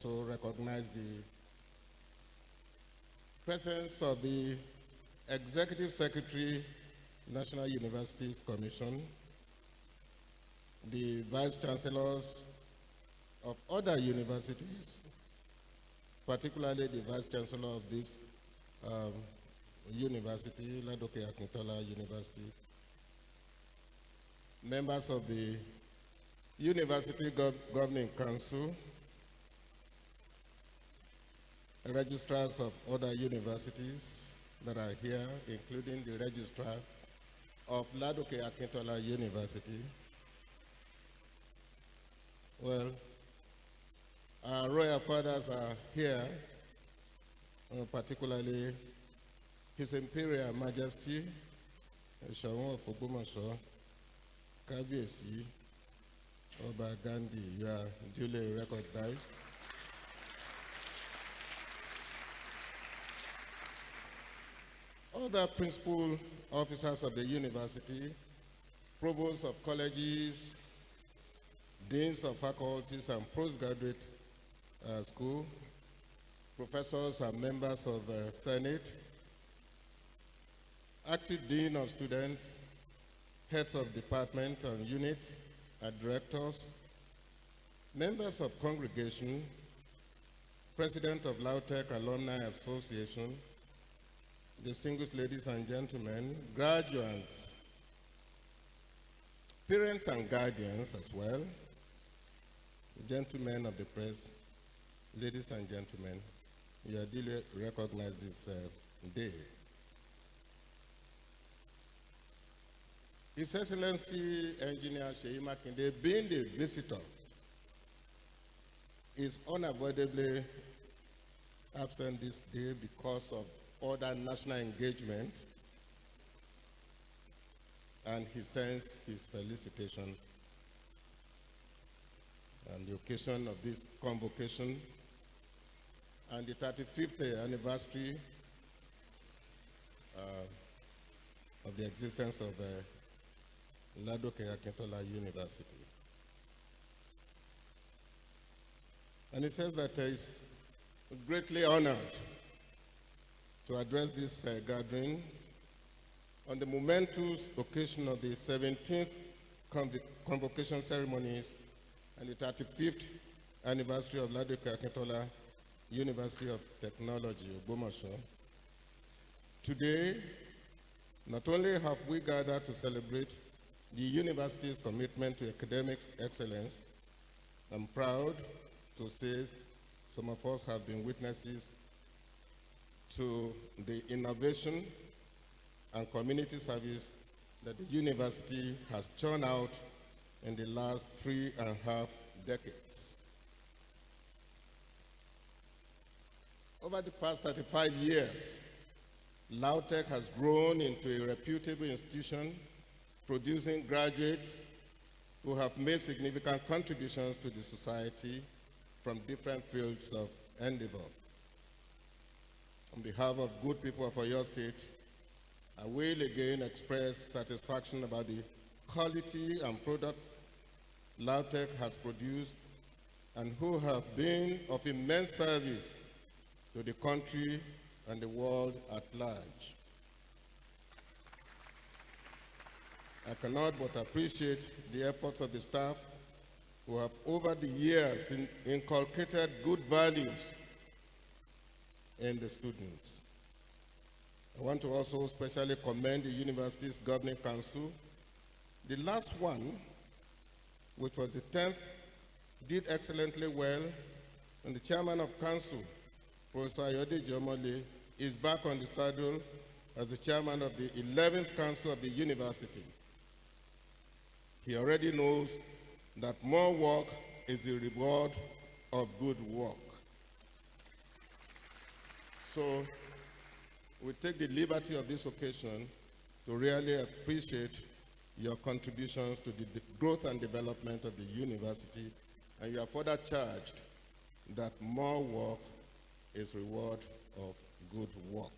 to recognize the presence of the Executive Secretary, National Universities Commission, the Vice Chancellors of other universities, particularly the Vice Chancellor of this university, Ladoke Akintola University, members of the University Governing Council, registrars of other universities that are here, including the registrar of Ladoke Akintola University. Well, our royal fathers are here, particularly His Imperial Majesty, Shawon of Ogbomoso, Kábíyèsí, Oba Gandhi, you are duly recognized. Other principal officers of the university, provosts of colleges, deans of faculties and postgraduate school, professors and members of the Senate, active dean of students, heads of department and units, and directors, members of congregation, president of Lautech Alumni Association, distinguished ladies and gentlemen, graduates, parents and guardians as well, gentlemen of the press, ladies and gentlemen, you are duly recognized this day. His Excellency Engineer Seyi Makinde, being the visitor, is unavoidably absent this day because of other national engagement, and he sends his felicitation on the occasion of this convocation and the 35th anniversary of the existence of Ladoke Akintola University. And he says that he is greatly honored to address this gathering on the momentous occasion of the 17th convocation ceremonies and the 35th anniversary of Ladoke Akintola University of Technology, Ogbomoso. Today, not only have we gathered to celebrate the university's commitment to academic excellence, I'm proud to say some of us have been witnesses to the innovation and community service that the university has churned out in the last 3.5 decades. Over the past 35 years, Lautech has grown into a reputable institution producing graduates who have made significant contributions to the society from different fields of endeavor. On behalf of good people of Oyo State, I will again express satisfaction about the quality and product Lautech has produced and who have been of immense service to the country and the world at large. I cannot but appreciate the efforts of the staff who have over the years inculcated good values in the students. I want to also specially commend the university's governing council. The last one, which was the 10th, did excellently well, and the chairman of council, Professor Ayodeji Omole, is back on the saddle as the chairman of the 11th council of the university. He already knows that more work is the reward of good work. So we take the liberty of this occasion to really appreciate your contributions to the growth and development of the university, and you are further charged that more work is reward of good work.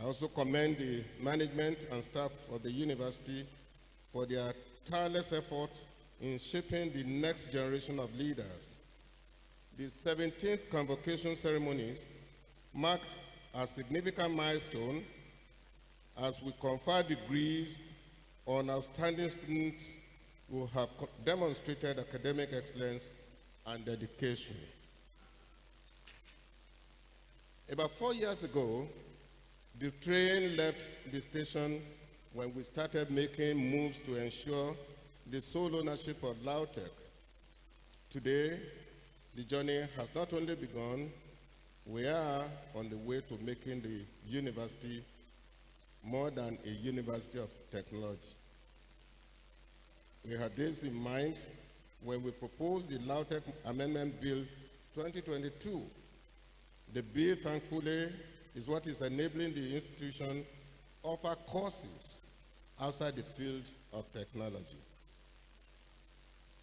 I also commend the management and staff of the university for their tireless efforts in shaping the next generation of leaders The 17th convocation ceremonies mark a significant milestone as we confer degrees on outstanding students who have demonstrated academic excellence and dedication. About 4 years ago, the train left the station when we started making moves to ensure the sole ownership of LAUTECH. Today, the journey has not only begun, we are on the way to making the university more than a university of technology. We had this in mind when we proposed the LAUTECH Amendment Bill 2022. The bill, thankfully, is what is enabling the institution offer courses outside the field of technology.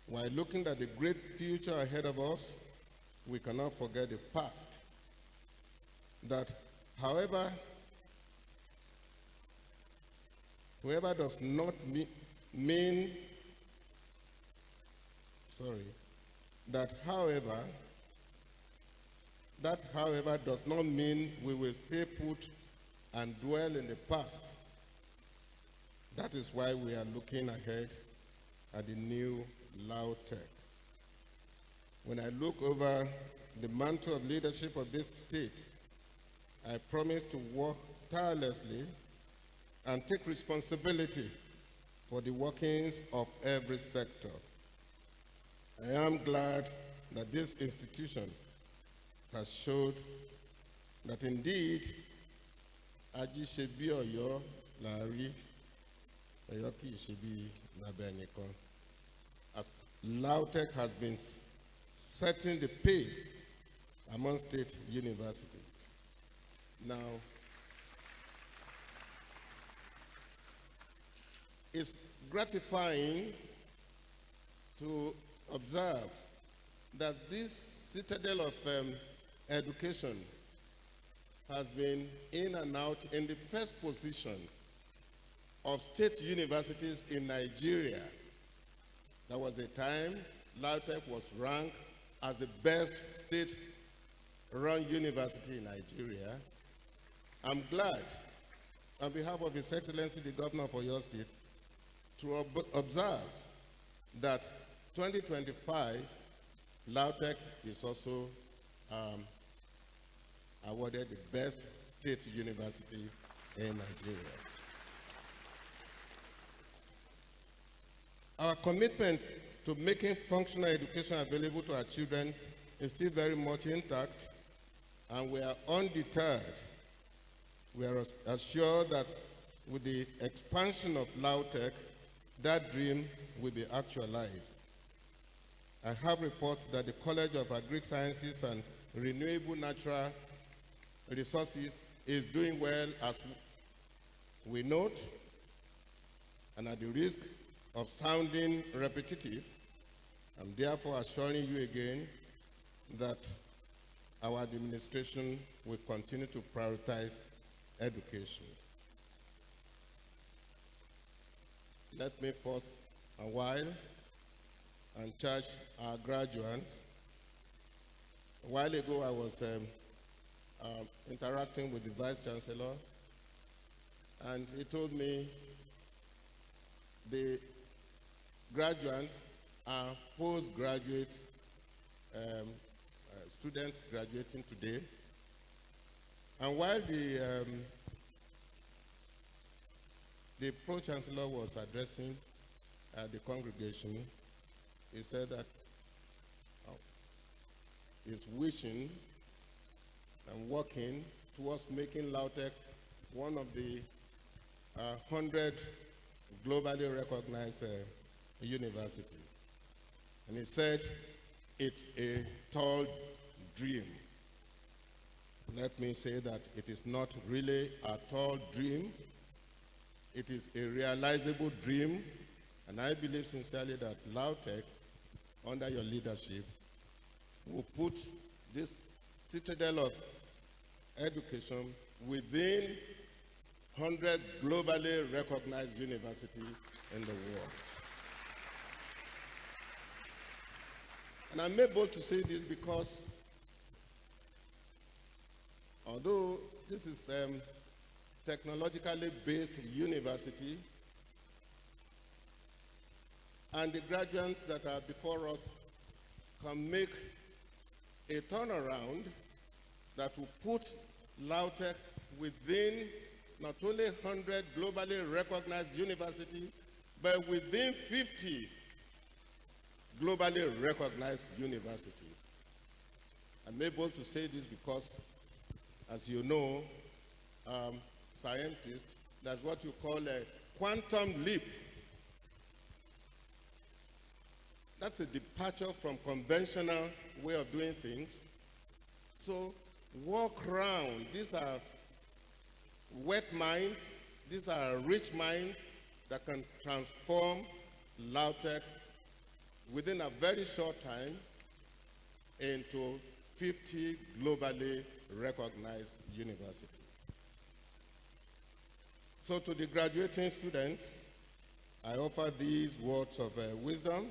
While looking at the great future ahead of us, we cannot forget the past. That whoever does not mean, that however does not mean we will stay put and dwell in the past. That is why we are looking ahead at the new LAUTECH. When I look over the mantle of leadership of this state, I promise to work tirelessly and take responsibility for the workings of every sector. I am glad that this institution has showed that indeed, Aji Shebi Oyo Lari, Oyo ki Shebi Labenikon, as LAUTECH has been setting the pace among state universities. Now, it's gratifying to observe that this citadel of education has been in and out in the first position of state universities in Nigeria. There was a time LAUTECH was ranked as the best state-run university in Nigeria. I'm glad, on behalf of His Excellency the Governor of Oyo State, to observe that 2025, LAUTECH is also awarded the best state university in Nigeria. Our commitment to making functional education available to our children is still very much intact, and we are undeterred. We are assured that with the expansion of LAUTECH, that dream will be actualized. I have reports that the College of Agric Sciences and Renewable Natural Resources is doing well, as we note, and at the risk of sounding repetitive, I'm therefore assuring you again that our administration will continue to prioritize education. Let me pause a while and charge our graduates. A while ago, I was interacting with the Vice Chancellor, and he told me the graduates are postgraduate students graduating today. And while the Pro-Chancellor was addressing the congregation, he said that he's wishing and working towards making LAUTECH one of the 100 globally recognized universities. And he said, it's a tall dream. Let me say that it is not really a tall dream. It is a realizable dream, and I believe sincerely that LAUTECH, under your leadership, will put this citadel of education within 100 globally recognized universities in the world. And I'm able to say this because although this is technologically based university, and the graduates that are before us can make a turnaround that will put LAUTECH within not only 100 globally recognized universities, but within 50 globally recognized universities. I'm able to say this because, as you know, scientists, that's what you call a quantum leap. That's a departure from conventional way of doing things. So walk around. These are wet minds. These are rich minds that can transform LAUTECH within a very short time into 50 globally recognized universities. So to the graduating students, I offer these words of wisdom.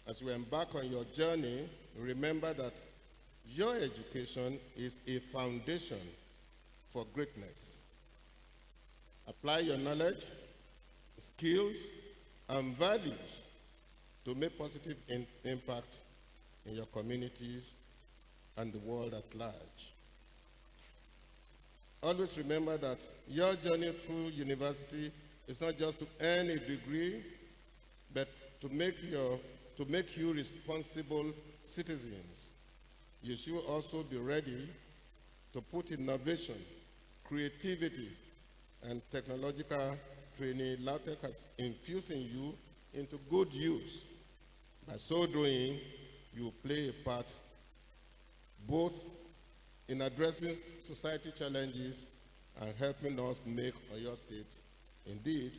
As you embark on your journey, remember that your education is a foundation for greatness. Apply your knowledge, skills, and values to make positive impact in your communities and the world at large. Always remember that your journey through university is not just to earn a degree, but to make you responsible citizens. You should also be ready to put innovation, creativity, and technological training LAUTECH has infused in you into good use. By so doing, you play a part both in addressing society challenges and helping us make Oyo State, indeed,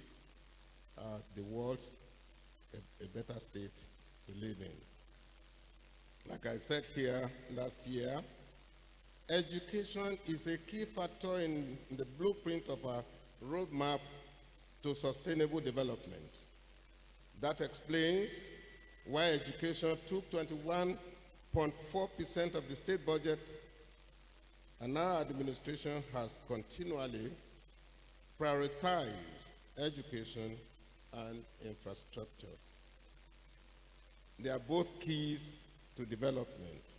the world's a better state to live in. Like I said here last year, education is a key factor in the blueprint of our roadmap to sustainable development. That explains why education took 21.4% of the state budget, and our administration has continually prioritized education and infrastructure. They are both keys to development.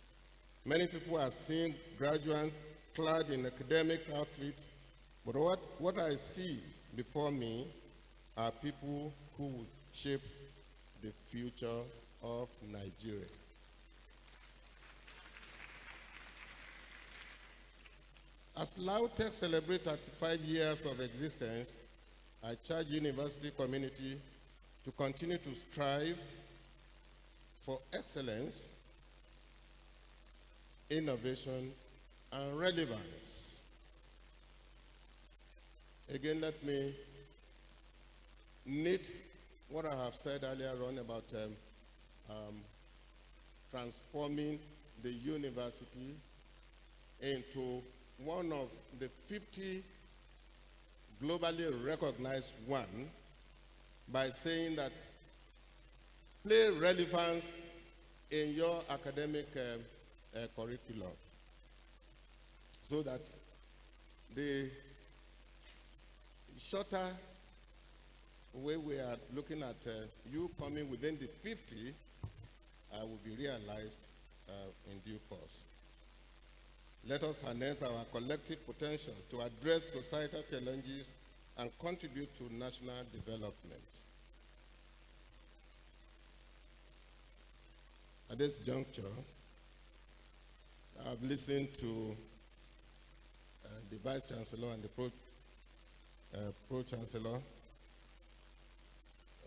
Many people are seeing graduates clad in academic outfits, but what I see before me are people who will shape the future of Nigeria. As LAUTECH celebrates 35 years of existence, I charge university community to continue to strive for excellence, innovation, and relevance. Again, let me knit what I have said earlier on about transforming the university into one of the 50 globally recognized one by saying that play relevance in your academic curriculum so that the shorter way we are looking at you coming within the 50 will be realized in due course. Let us harness our collective potential to address societal challenges and contribute to national development. At this juncture, I've listened to the Vice Chancellor and the Pro-Chancellor.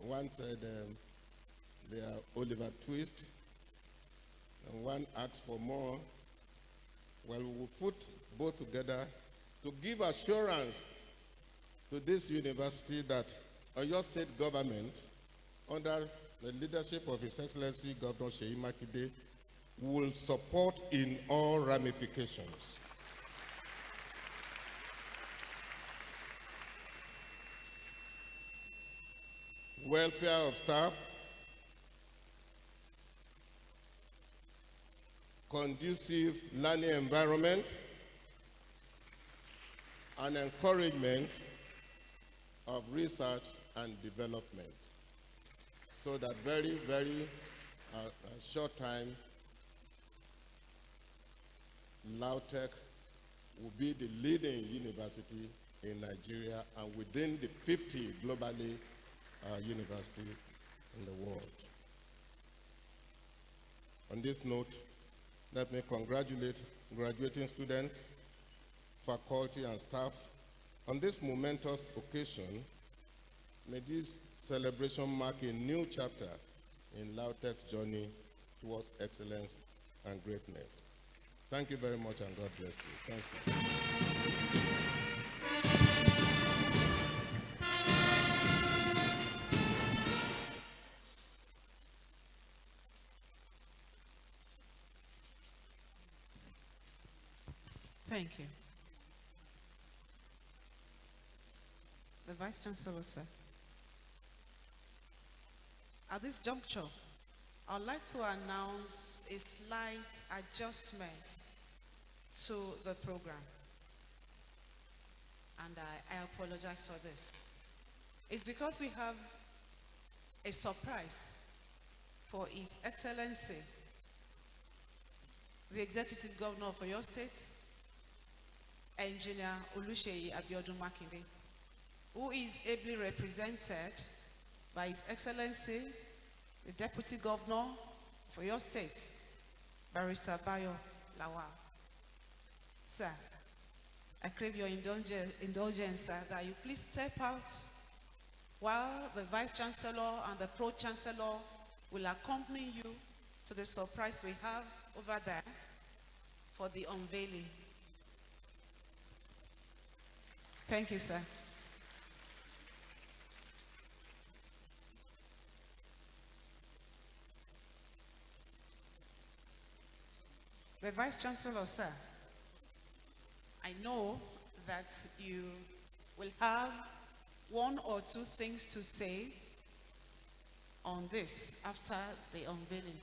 One said they are Oliver Twist, and one asked for more. Well, we will put both together to give assurance to this university that Oyo State government, under the leadership of His Excellency Governor Seyi Makinde, will support in all ramifications. Welfare of staff, conducive learning environment, and encouragement of research and development, so that very short time, LAUTECH will be the leading university in Nigeria and within the 50 globally university in the world. On this note, let me congratulate graduating students, faculty, and staff on this momentous occasion. May this celebration mark a new chapter in LAUTECH's journey towards excellence and greatness. Thank you very much, and God bless you. Thank you. Thank you. The Vice Chancellor, sir. At this juncture, I'd like to announce a slight adjustment to the program. And I apologize for this. It's because we have a surprise for His Excellency, the Executive Governor of your state, Engineer Oluseyi Abiodun Makinde, who is ably represented by His Excellency, the Deputy Governor for your state, Barrister Bayo Lawal. Sir, I crave your indulgence, sir, that you please step out while the Vice Chancellor and the Pro-Chancellor will accompany you to the surprise we have over there for the unveiling. Thank you, sir. The Vice Chancellor, sir, I know that you will have one or two things to say on this after the unveiling.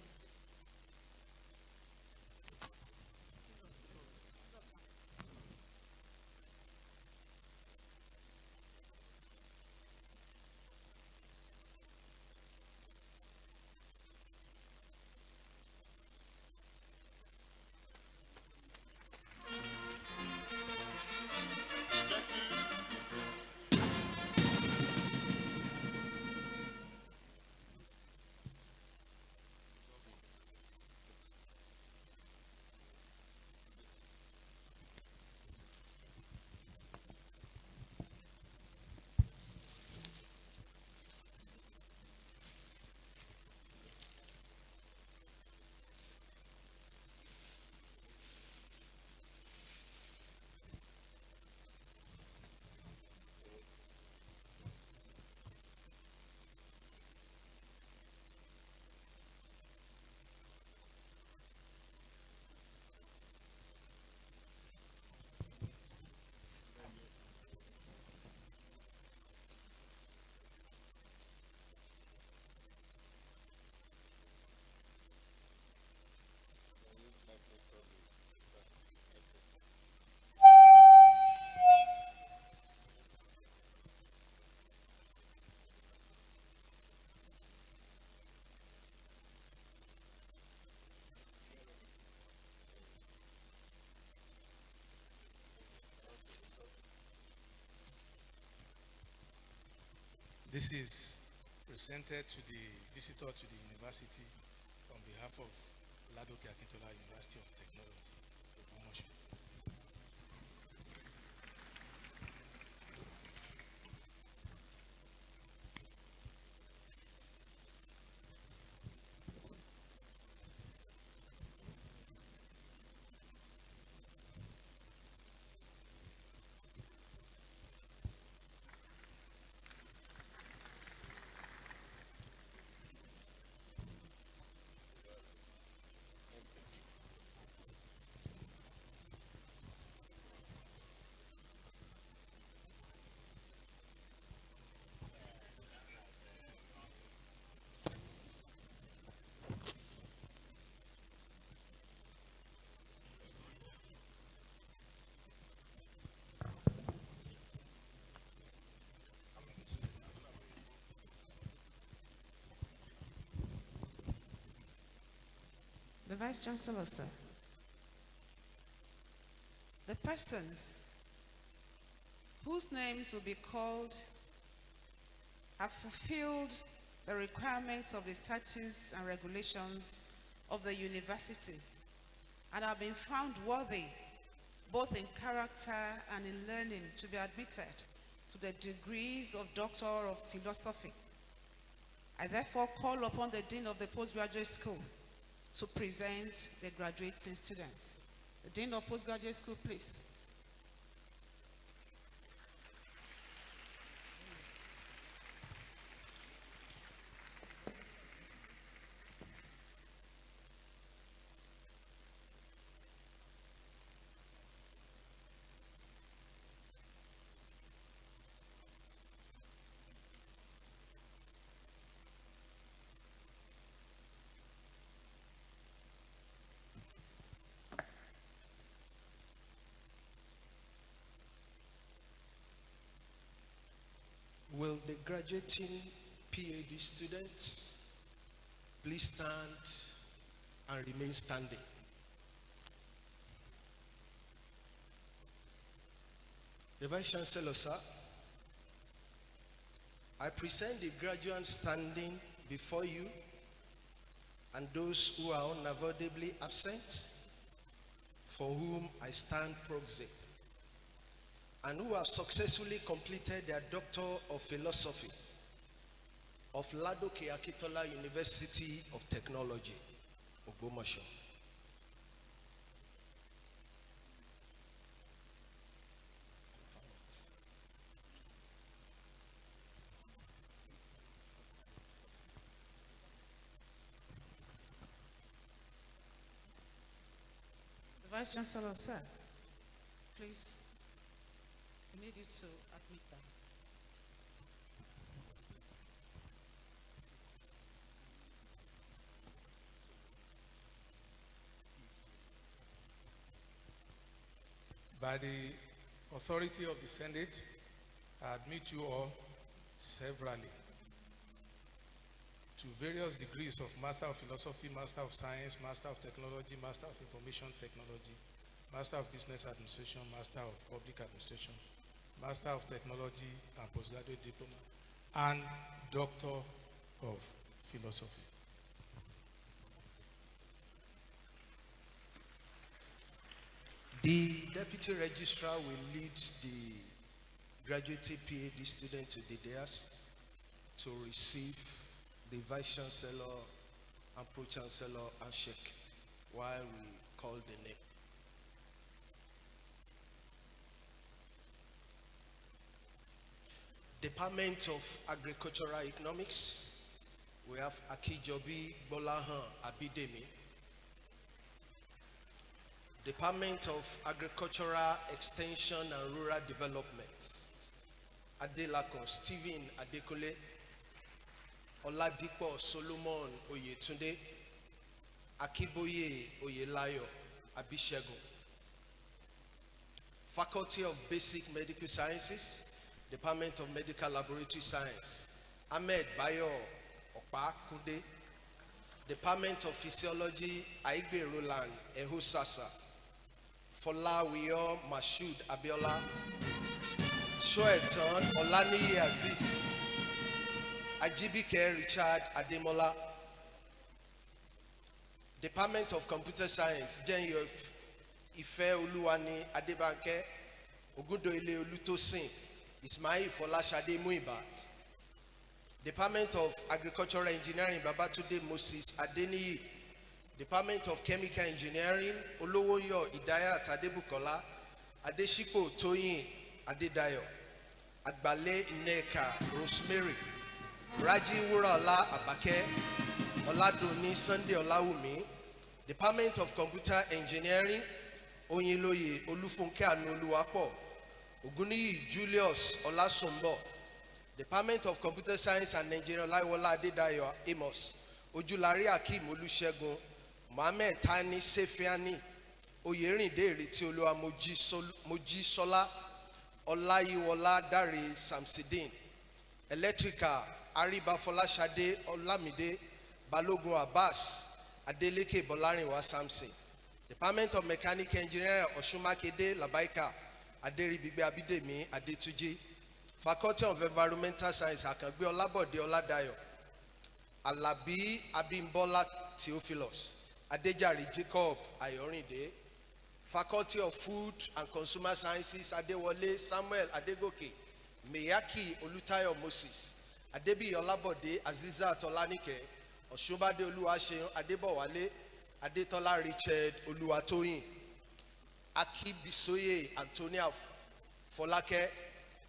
This is presented to the visitor to the university on behalf of Ladoke Akintola University of Technology, Ogbomoso. The Vice Chancellor, sir. The persons whose names will be called have fulfilled the requirements of the statutes and regulations of the university and have been found worthy, both in character and in learning, to be admitted to the degrees of Doctor of Philosophy. I therefore call upon the Dean of the Postgraduate School to present the graduating students. The Dean of Postgraduate School, please. Will the graduating PhD students please stand and remain standing? The Vice Chancellor, sir, I present the graduates standing before you and those who are unavoidably absent, for whom I stand proxy, and who have successfully completed their Doctor of Philosophy of Ladoke Akintola University of Technology, Ogbomoso. The Vice Chancellor, sir, please, we need you to admit them. By the authority of the Senate, I admit you all severally to various degrees of Master of Philosophy, Master of Science, Master of Technology, Master of Information Technology, Master of Business Administration, Master of Public Administration, Master of Technology and Postgraduate Diploma, and Doctor of Philosophy. The Deputy Registrar will lead the graduating PhD student to the dais to receive the Vice Chancellor and Pro-Chancellor handshake while we call the name. Department of Agricultural Economics, we have Akijobi Bolahan Abidemi. Department of Agricultural Extension and Rural Development, Adelakon Stephen Adekule, Oladipo Solomon Oyetunde, Akiboye Oyelayo Abishegun. Faculty of Basic Medical Sciences, Department of Medical Laboratory Science, Ahmed Bayo Opakunde. Department of Physiology, Aigbe Roland Ehusasa. Folawiyo Mashood Abiola, Shoeton Olaniyi Aziz, Ajibike Richard Ademola. Department of Computer Science, Jenyo Ife Oluwani Adebanke, Ogundoyle Olutosin, Ismail Folashade Muibat. Department of Agricultural Engineering, Babatude Moses Adeniyi. Department of Chemical Engineering, Olowoyo Idayat Adebukola, Adeshipo Toyin Adedayo, Agbale Nneka Rosemary, Raji Wurala Abake, Oladuni Sunday Olawumi. Department of Computer Engineering, Onyiloye Olufunke Anoluwapo, Oguniyi Julius Olasombo. Department of Computer Science and Engineering, Olaiwola Adedayo Amos, Ojulari Akim Olusegun, Mohammed Tani Sefiani, Oyerinde Ritiolua Mojisola, Olayiwola Dari Samsidin, Electrical, Ariba Folashade Olamide, Balogun Abbas, Adeleke Bolarinwa Samson. Department of Mechanical Engineering, Oshumakede Labaika, Aderibigbe Abidemi Adetuji. Faculty of Environmental Science, Akangbe Olabode Oladayo. Alabi Abimbola Theophilus. Adejari Jacob Ayorinde. Faculty of Food and Consumer Sciences, Adewale Samuel Adegoke. Meyaki Olutayo Moses. Adebi Olabode Aziza Tolanike. Oshobade Oluwaseun Adebowale. Adetola Richard Oluwatoyin. Aki Bisoye Antonia Folake.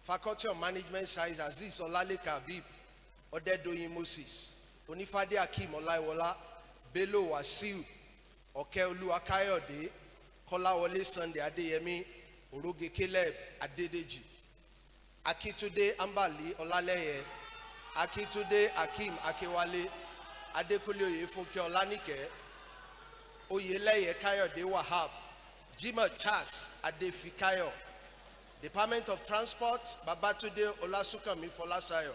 Faculty of Management Science, Aziz Olaleka Habib. Odedoyin Moses. Onifade Akim Olaiwola. Bello Wasiu. Oke Oluwakayode. Kolawole Sunday Adeyemi. Oroge Caleb Adedeji. Akitude Ambali Olaleye. Akitude Akim Akewale. Adekunle Oyefunke Olanike. Oyeleye Kayode Wahab. Jima Charles Adefikayo. Department of Transport, Babatude Olasukami Folasayo.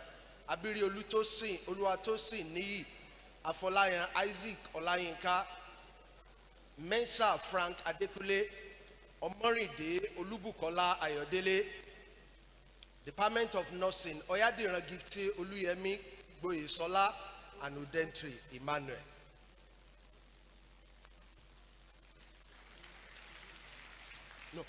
Abiri Olutosin Oluwatosin Niyi. Afolayan Isaac Olayinka. Mensa Frank Adekule. Omorinde Olubukola Ayodele. Department of Nursing, Oyadiran Gifty Oluyemi Boyesola and Udentry Emmanuel. No.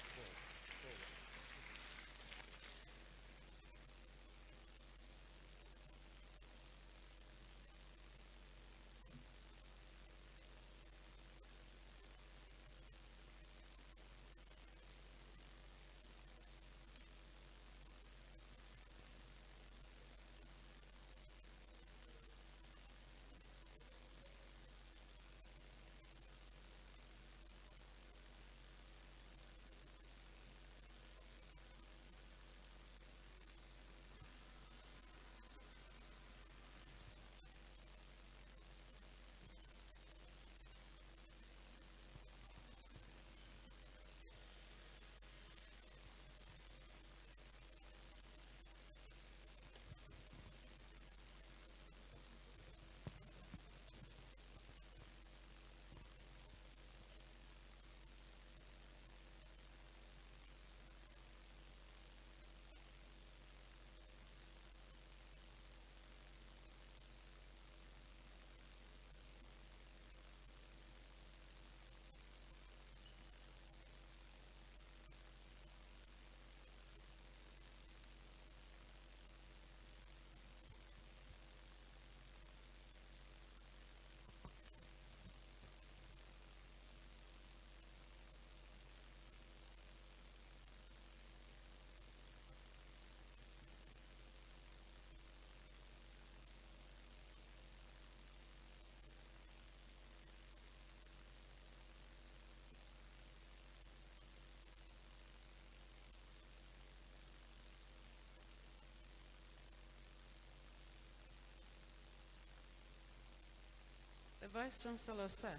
The Vice Chancellor, sir.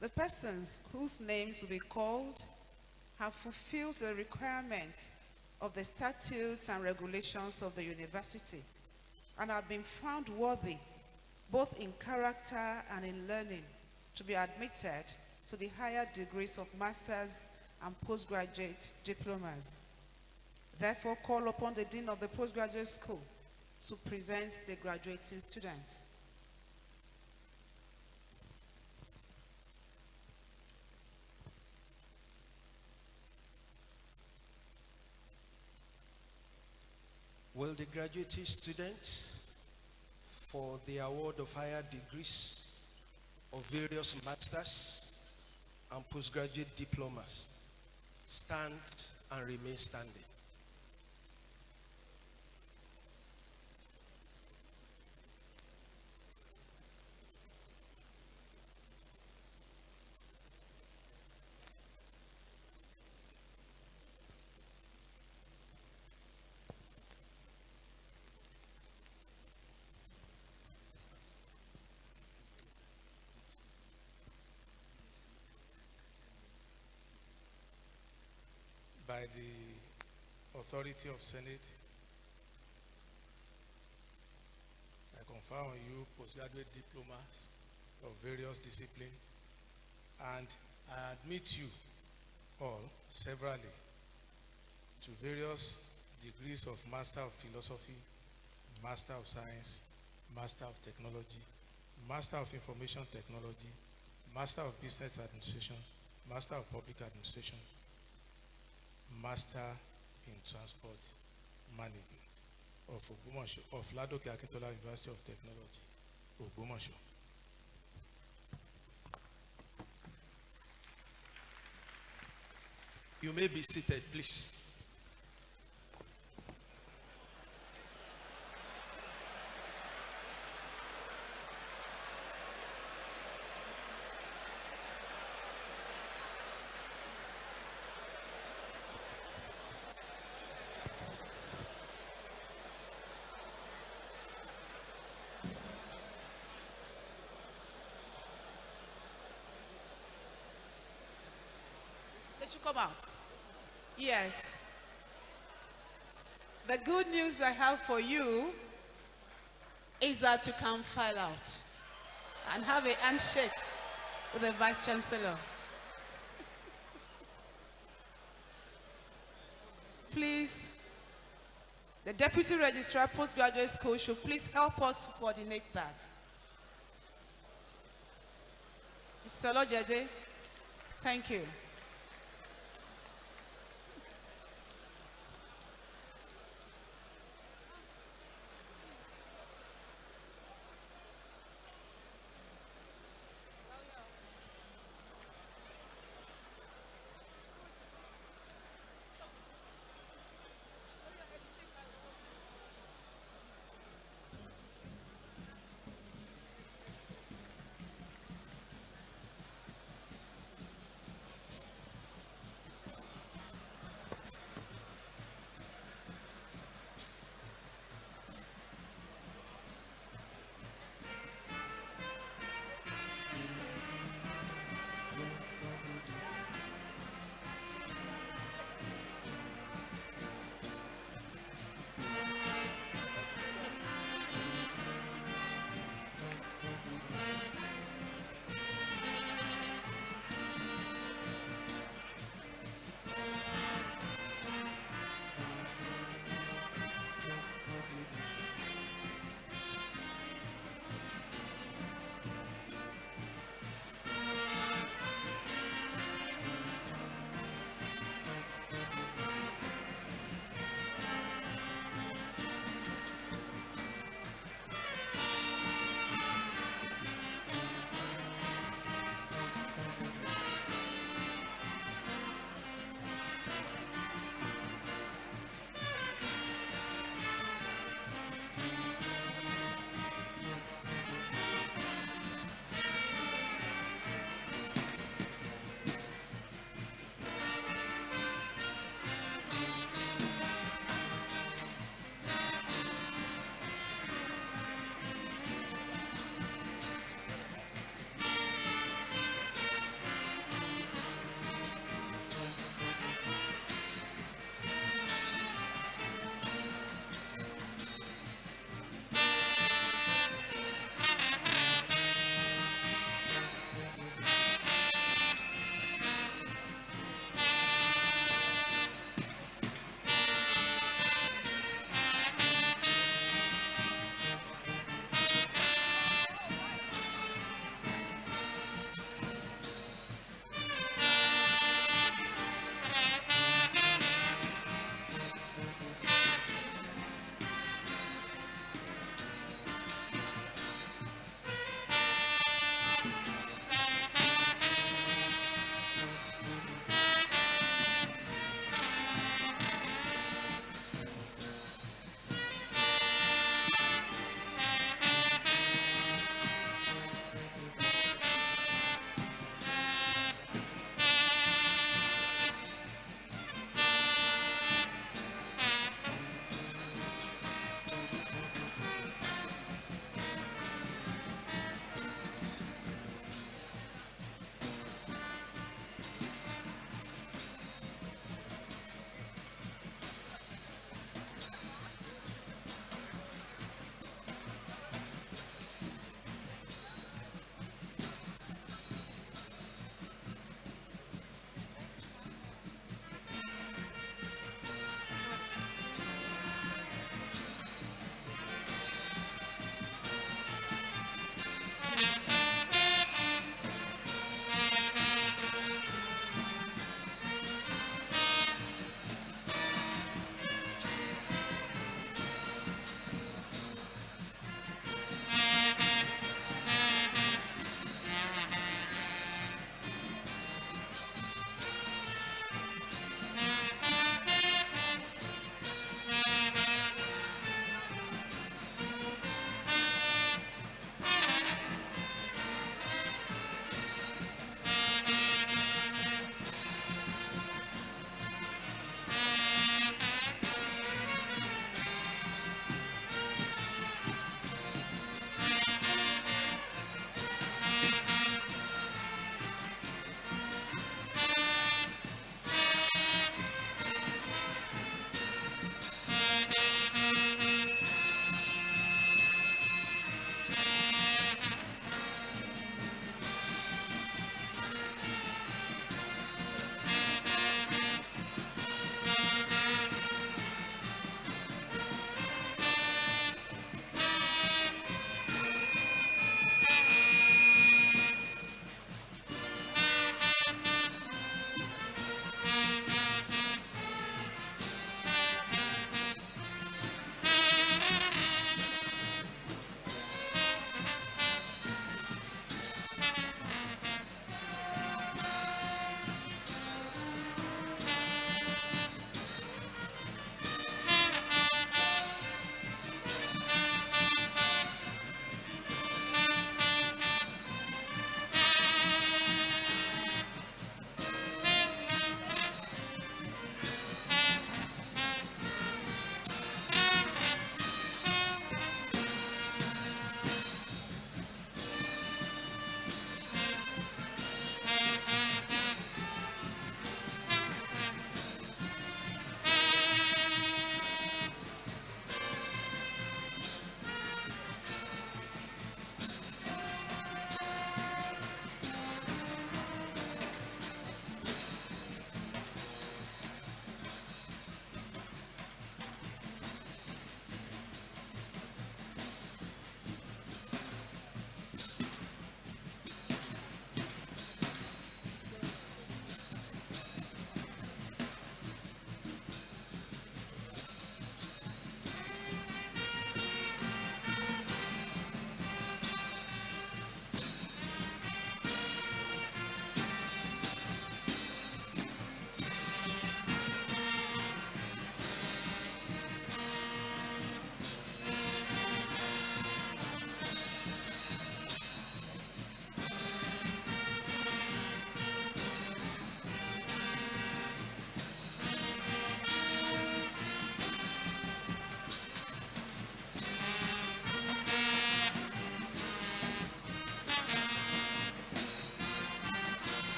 The persons whose names will be called have fulfilled the requirements of the statutes and regulations of the university and have been found worthy, both in character and in learning, to be admitted to the higher degrees of master's and postgraduate diplomas. Therefore, call upon the Dean of the Postgraduate School to present the graduating students. Will the graduating students for the award of higher degrees of various masters and postgraduate diplomas stand and remain standing? By the authority of Senate, I confer on you postgraduate diplomas of various disciplines, and I admit you all severally to various degrees of Master of Philosophy, Master of Science, Master of Technology, Master of Information Technology, Master of Business Administration, Master of Public Administration, Master in Transport Management of Ogbomoso, of Ladoke Akintola University of Technology, Ogbomoso. You may be seated, please. They should come out. Yes. The good news I have for you is that you can file out and have a handshake with the Vice Chancellor. Please, the Deputy Registrar Postgraduate School should please help us to coordinate that. Mr. Lojede, thank you.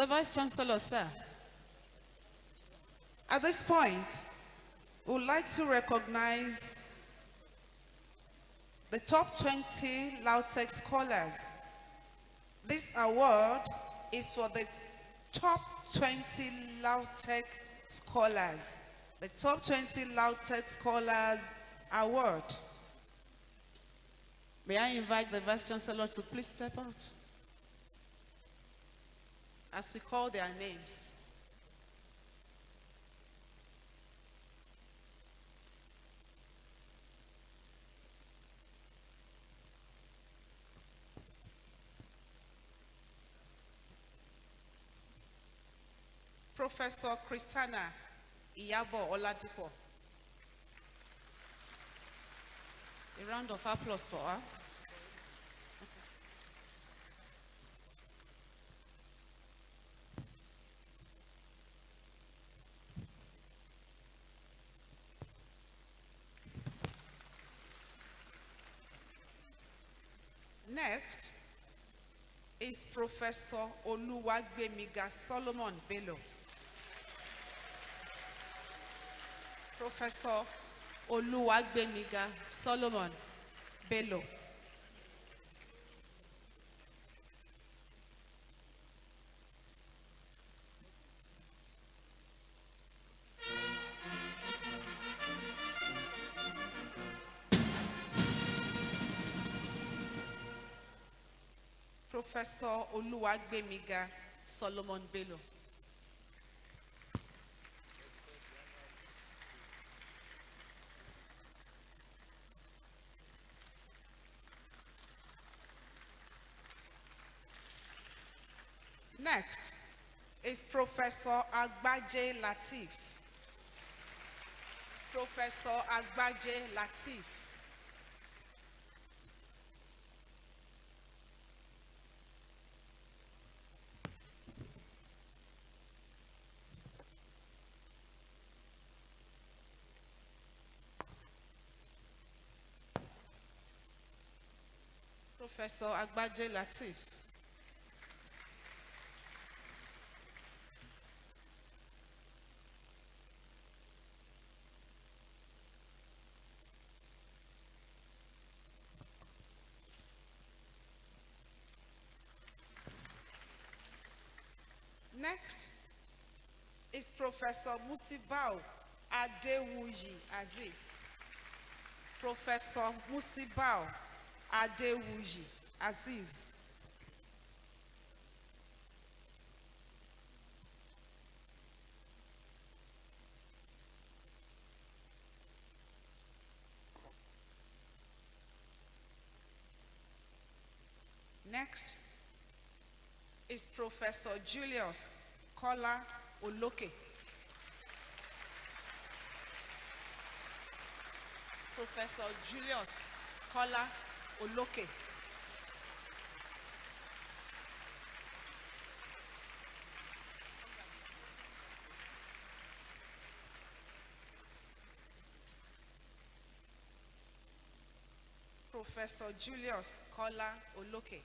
The Vice Chancellor, sir. At this point, we would like to recognize the top 20 LAUTECH scholars. This award is for the top 20 LAUTECH scholars. The top 20 LAUTECH scholars award. May I invite the Vice Chancellor to please step out as we call their names. Professor Christiana Iyabo Oladipo. A round of applause for her. Next is Professor Oluwagbemiga Solomon Bello. Professor Oluwagbemiga Solomon Bello. Professor Oluwagbemiga Solomon Bello. Next is Professor Agbaje Latif. Professor Agbaje Latif. Professor Agbaje Latif. Next is Professor Musibau Adewuyi Aziz. Professor Musibau Adewuyi Aziz. Next is Professor Julius Kola Oloke. Professor Julius Kola Oloke. Professor Julius Kola Oloke.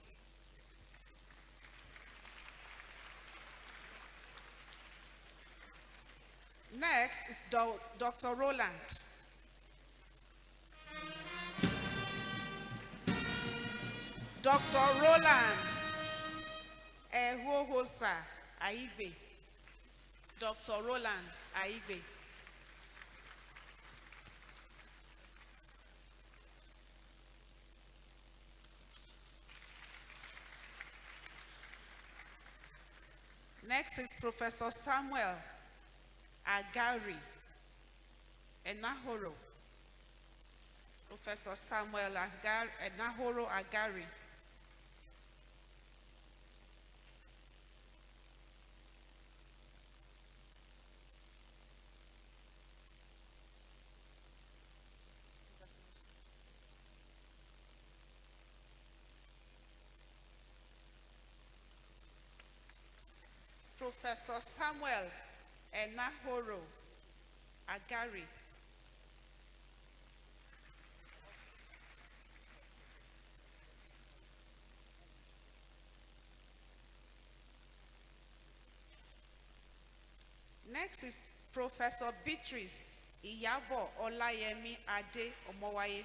Next is Dr. Roland. Dr. Roland Ehohosa Aibe. Dr. Roland Aibe. Next is Professor Samuel Agari Enahoro. Professor Samuel Enahoro Agari. Professor Samuel Enahoro Agari. Next is Professor Beatrice Iyabo Olayemi Ade Omowaye.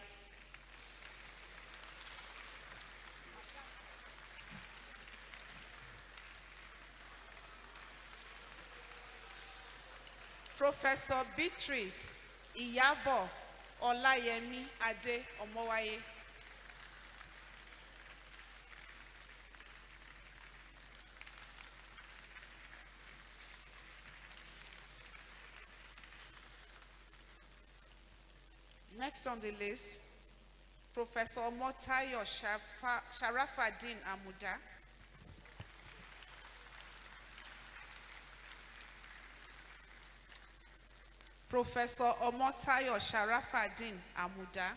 Professor Beatrice Iyabo Olayemi Ade Omowaye. Next on the list, Professor Motayo Sharafaddin Amuda. Professor Omotayo Sharafaddin Amuda.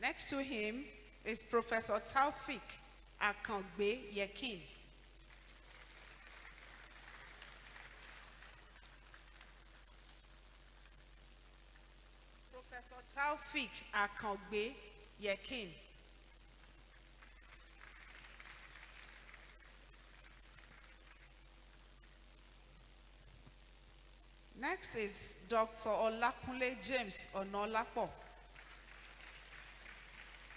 Next to him is Professor Taufik Akangbe Yekin. Professor Taufik Akangbe Yekin. Next is Dr. Olakunle James Onolapo.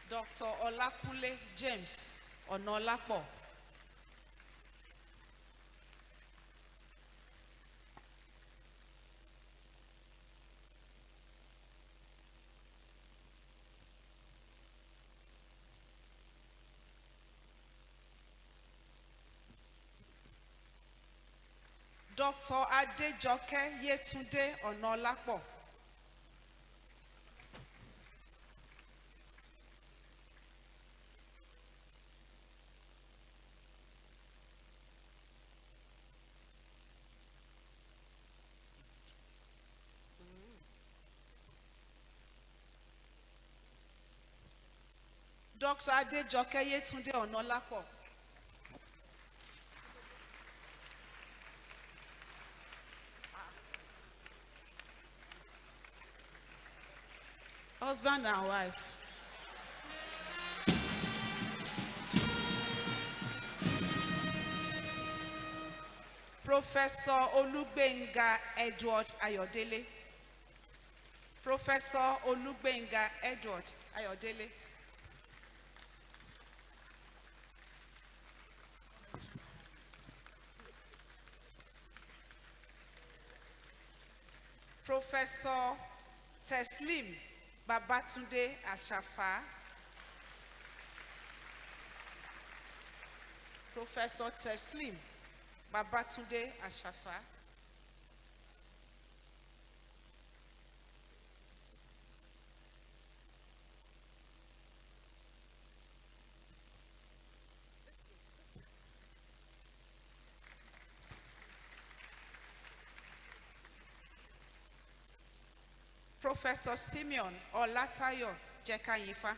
Dr. Olakunle James Onolapo. Dr. Adejoke Yetunde Onolapo. Dr. Adejoke Yetunde Onolapo. Husband and wife. Professor Olugbenga Edward Ayodele. Professor Olugbenga Edward Ayodele. Professor Teslim Babatunde Ashafa. Professor Teslim Babatunde Ashafa. Professor Simeon Olatayo Jekayifa.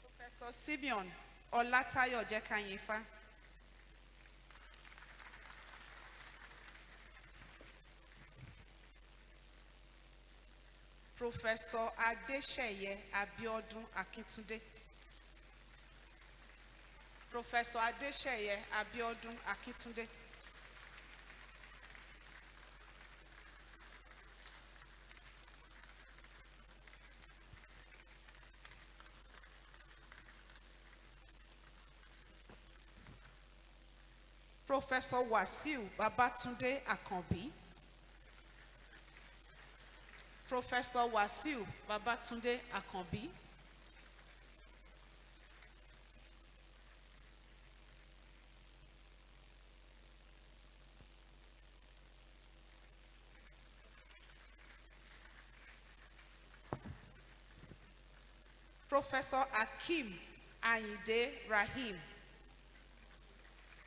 Professor Simeon Olatayo Jekayifa. Professor Adesheye Abiodun Akintunde. Professor Adesheye Abiodun Akintunde. Professor Wasiu Babatunde Akanbi. Professor Wasiu Babatunde Akanbi. Professor Akim Ayinde Rahim.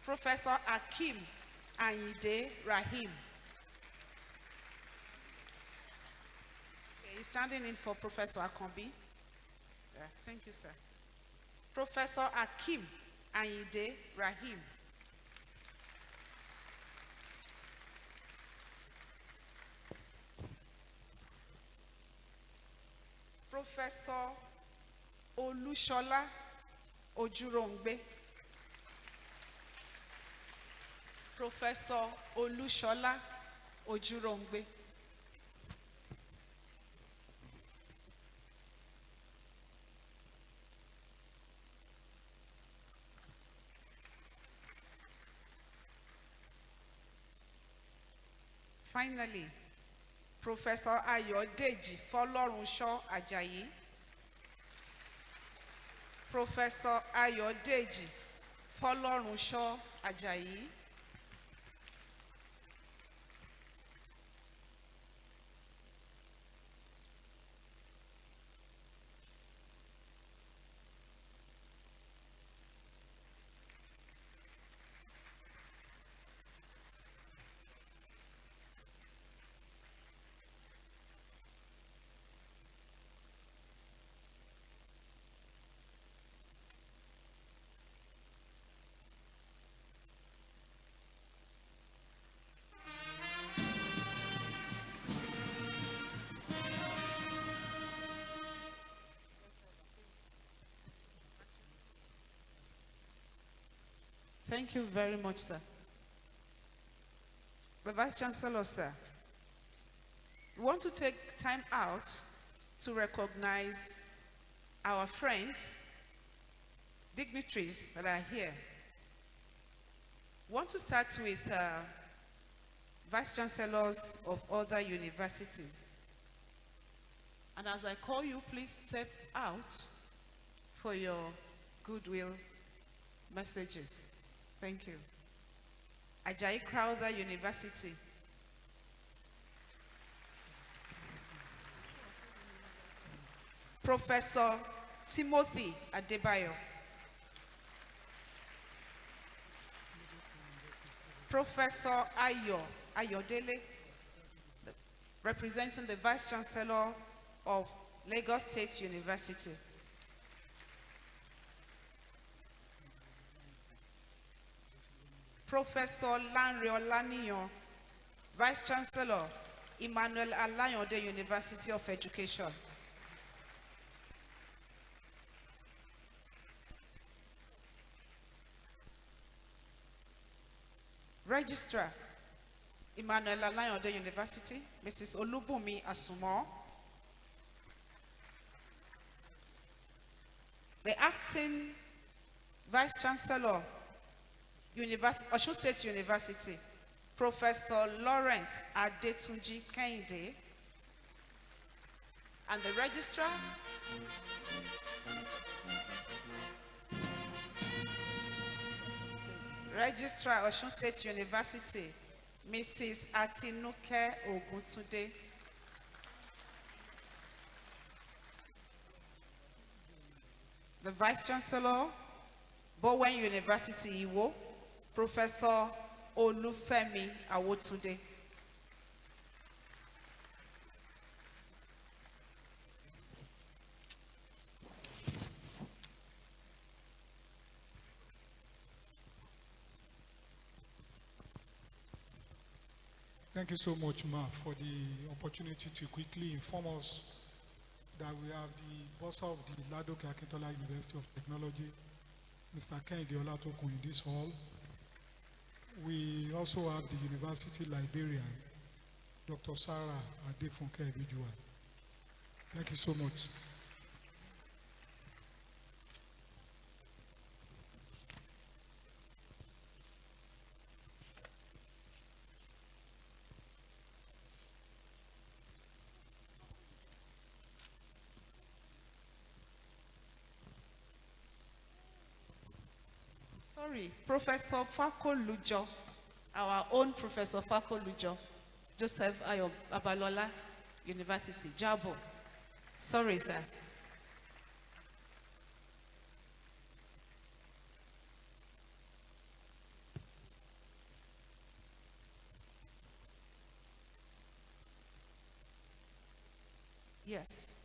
Professor Akim Ayinde Rahim. Okay, he's standing in for Professor Akambi. Yeah, thank you, sir. Professor Akim Ayinde Rahim. Professor Olushola Ojurongbe. Professor Olushola Ojurongbe. Finally, Professor Ayodeji Folorunsho Ajayi. Professor Ayodeji Folorunsho Ajayi. Thank you very much, sir. The Vice Chancellor, sir, we want to take time out to recognize our friends, dignitaries that are here. We want to start with Vice Chancellors of other universities. And as I call you, please step out for your goodwill messages. Thank you. Ajayi Crowther University. Professor Timothy Adebayo. Professor Ayodele, representing the Vice Chancellor of Lagos State University. Professor Lanre Olaniyan, Vice Chancellor, Emmanuel Alayande University of Education. Registrar, Emmanuel Alayande University, Mrs. Olubumi Asumo. The Acting Vice Chancellor, Osun State University, Professor Lawrence Adetunji Kehinde. And the Registrar, Registrar Osun State University, Mrs. Atinuke Oguntunde. The Vice Chancellor, Bowen University, Iwo, Professor Olufemi Awotunde. Thank you so much, Ma, for the opportunity to quickly inform us that we have the boss of the Ladoke Akintola University of Technology, Mr. Kehinde Olatokun, in this hall. We also have the university librarian, Dr. Sarah Adefunke Ebijua. Thank you so much. Sorry, Professor Fako Lujo, our own Professor Fako Lujo, Joseph Ayo Babalola University, Jabo. Sorry, sir. Yes.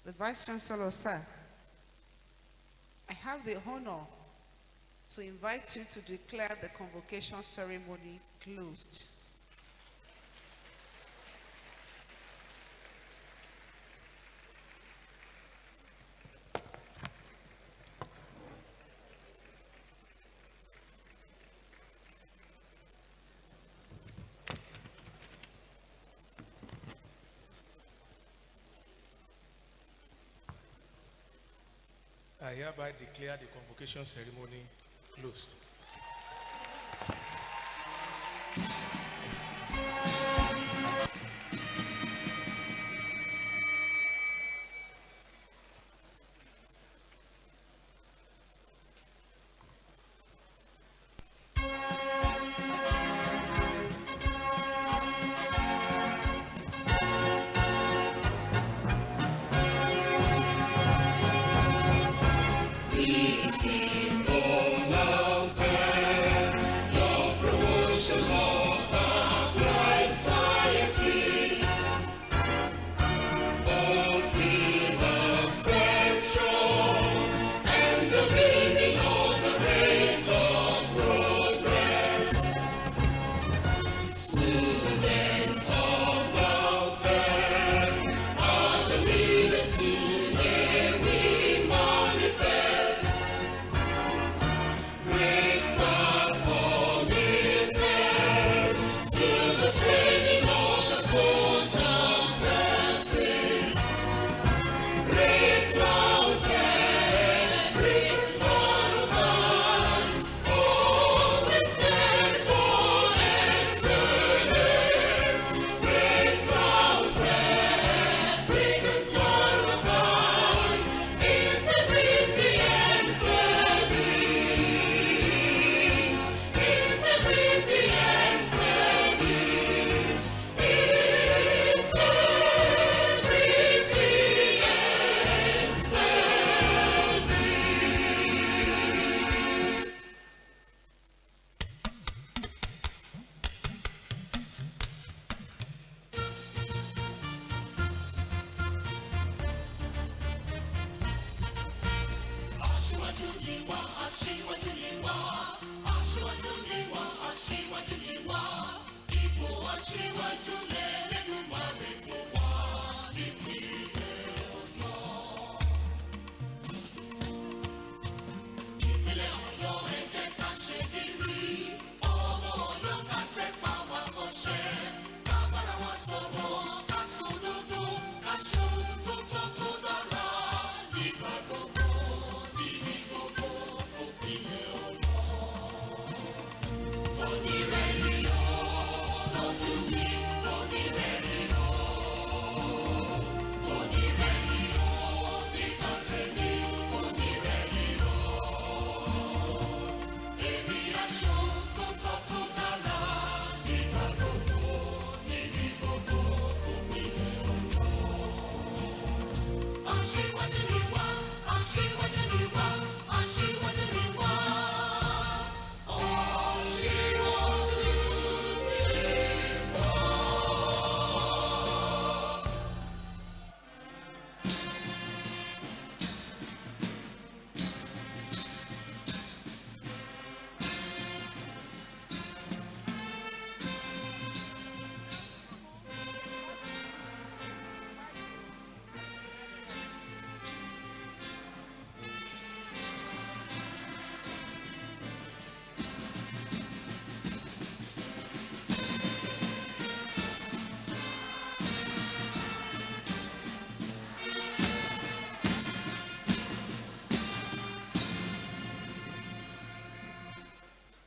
The Vice Chancellor, sir, I have the honor to invite you to declare the convocation ceremony closed. I hereby declare the convocation ceremony closed.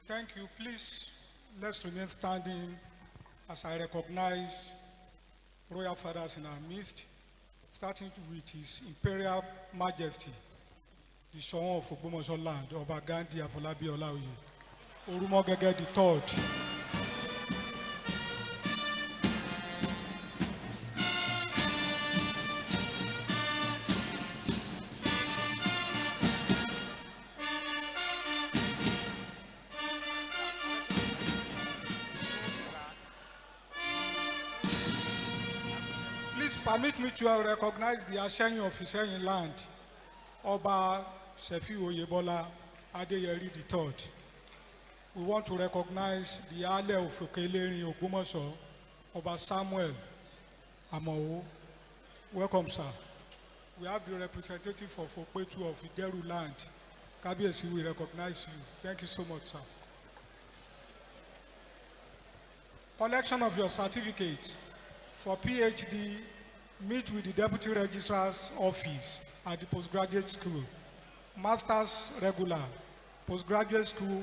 Thank you. Please, let's remain standing as I recognize royal fathers in our midst, starting with His Imperial Majesty, the Son of Ogbomoso Land, Oba Gandhi Afolabi Olaoye, Orumogege III. Please permit me to recognize the Asheyin of Iseyin land, Oba Sefi Oyebola Adeyeri III. We want to recognize the Ale of Okelerin Ogbomoso, Oba Samuel Amao. Welcome, sir. We have the representative of Okpetu of Ideru land. Kabiyesi, we recognize you. Thank you so much, sir. Collection of your certificates for PhD, meet with the Deputy Registrar's office at the Postgraduate School, Masters Regular, Postgraduate School,